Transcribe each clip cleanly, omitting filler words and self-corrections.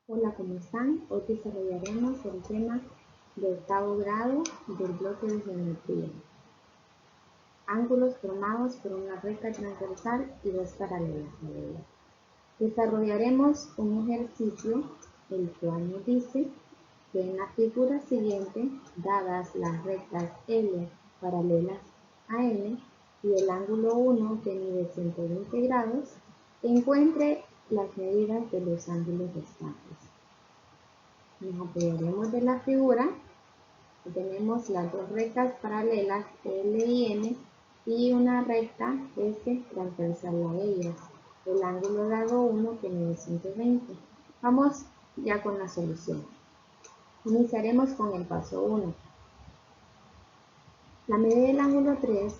Hola, ¿cómo están? Hoy desarrollaremos el tema de octavo grado del bloque de geometría. Ángulos formados por una recta transversal y dos paralelas a ella. Desarrollaremos un ejercicio el cual nos dice que en la figura siguiente, dadas las rectas L paralelas a N y el ángulo 1 que mide 120 grados, encuentre las medidas de los ángulos restantes. Nos apoyaremos de la figura. Tenemos las dos rectas paralelas L y N y una recta S transversal a ellas. El ángulo dado 1 que mide 120. Vamos ya con la solución. Iniciaremos con el paso 1. La medida del ángulo 3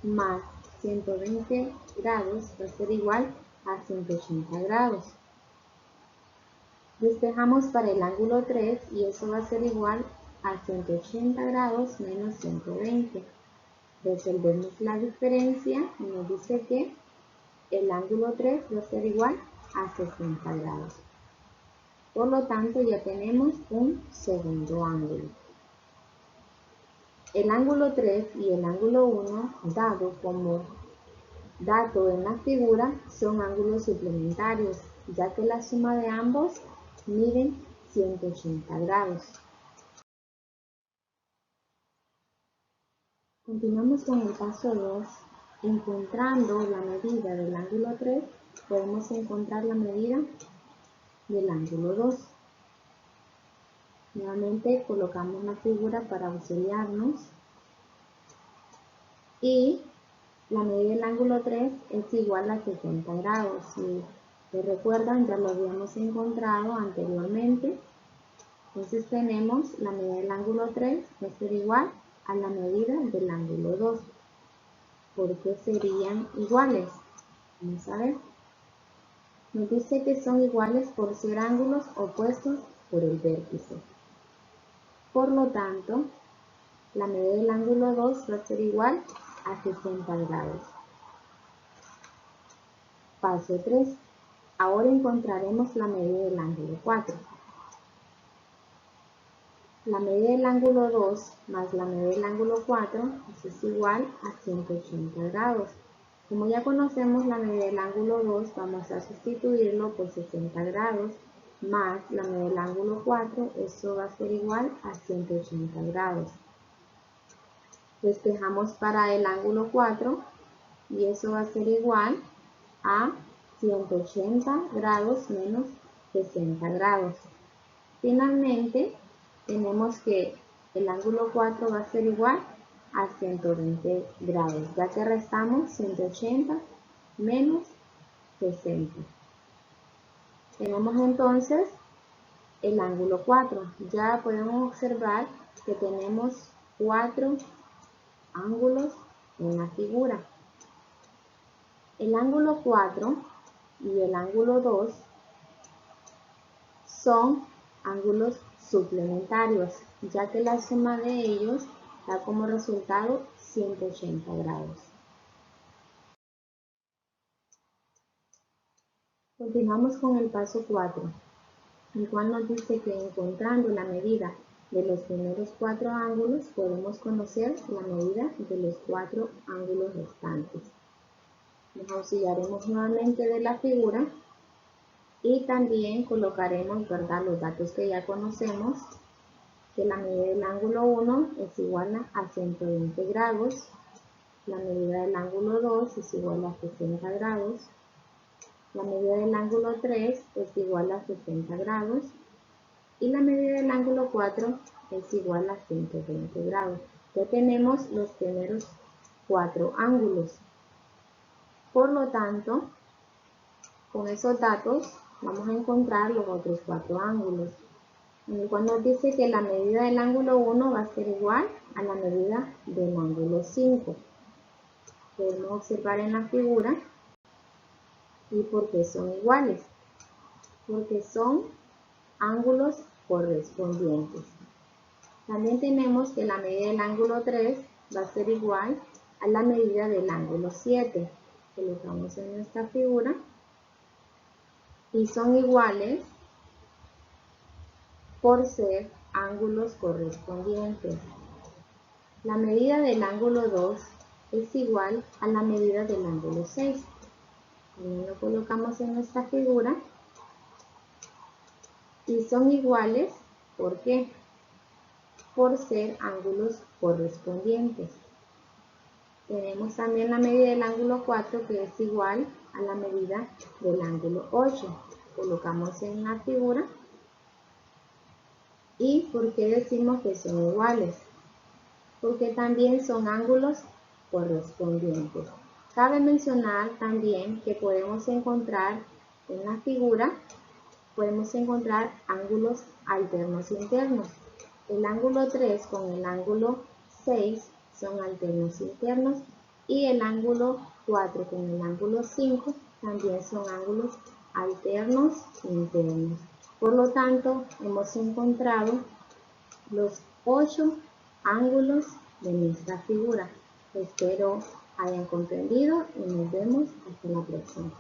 más 120 grados va a ser igual a 180 grados. Despejamos para el ángulo 3 y eso va a ser igual a 180 grados menos 120. Resolvemos la diferencia y nos dice que el ángulo 3 va a ser igual a 60 grados. Por lo tanto, ya tenemos un segundo ángulo. El ángulo 3 y el ángulo 1, dado como dato en la figura, son ángulos suplementarios, ya que la suma de ambos miden 180 grados. Continuamos con el paso 2. Encontrando la medida del ángulo 3, podemos encontrar la medida del ángulo 2. Nuevamente colocamos la figura para auxiliarnos. Y la medida del ángulo 3 es igual a 60 grados. Si lo recuerdan, ya lo habíamos encontrado anteriormente. Entonces tenemos la medida del ángulo 3 va a ser igual a la medida del ángulo 2. ¿Por qué serían iguales? Vamos a ver. Nos dice que son iguales por ser ángulos opuestos por el vértice. Por lo tanto, la medida del ángulo 2 va a ser igual a 60 grados. Paso 3. Ahora encontraremos la medida del ángulo 4. La medida del ángulo 2 más la medida del ángulo 4 es igual a 180 grados. Como ya conocemos la medida del ángulo 2, vamos a sustituirlo por 60 grados más la medida del ángulo 4, eso va a ser igual a 180 grados. Despejamos para el ángulo 4 y eso va a ser igual a 180 grados menos 60 grados. Finalmente, tenemos que el ángulo 4 va a ser igual a 120 grados, ya que restamos 180 menos 60. Tenemos entonces el ángulo 4. Ya podemos observar que tenemos 4 ángulos en la figura. El ángulo 4 y el ángulo 2 son ángulos suplementarios, ya que la suma de ellos da como resultado 180 grados. Continuamos con el paso 4, el cual nos dice que encontrando la medida de los primeros 4 ángulos, podemos conocer la medida de los 4 ángulos restantes. Nos auxiliaremos nuevamente de la figura y también colocaremos, ¿verdad?, los datos que ya conocemos, que la medida del ángulo 1 es igual a 120 grados, la medida del ángulo 2 es igual a 60 grados, la medida del ángulo 3 es igual a 60 grados y la medida del ángulo 4 es igual a 120 grados. Ya tenemos los primeros 4 ángulos. Por lo tanto, con esos datos vamos a encontrar los otros 4 ángulos, en el cual nos dice que la medida del ángulo 1 va a ser igual a la medida del ángulo 5. Podemos observar en la figura. ¿Y por qué son iguales? Porque son ángulos correspondientes. También tenemos que la medida del ángulo 3 va a ser igual a la medida del ángulo 7. Colocamos en nuestra figura. Y son iguales por ser ángulos correspondientes. La medida del ángulo 2 es igual a la medida del ángulo 6. También lo colocamos en nuestra figura. Y son iguales, ¿por qué? Por ser ángulos correspondientes. Tenemos también la medida del ángulo 4 que es igual a la medida del ángulo 8. Colocamos en la figura. ¿Y por qué decimos que son iguales? Porque también son ángulos correspondientes. Cabe mencionar también que podemos encontrar en la figura, podemos encontrar ángulos alternos internos. El ángulo 3 con el ángulo 6 son alternos internos y el ángulo 4 con el ángulo 5 también son ángulos alternos internos. Por lo tanto, hemos encontrado los 8 ángulos de nuestra figura. Espero hayan comprendido y nos vemos hasta la próxima.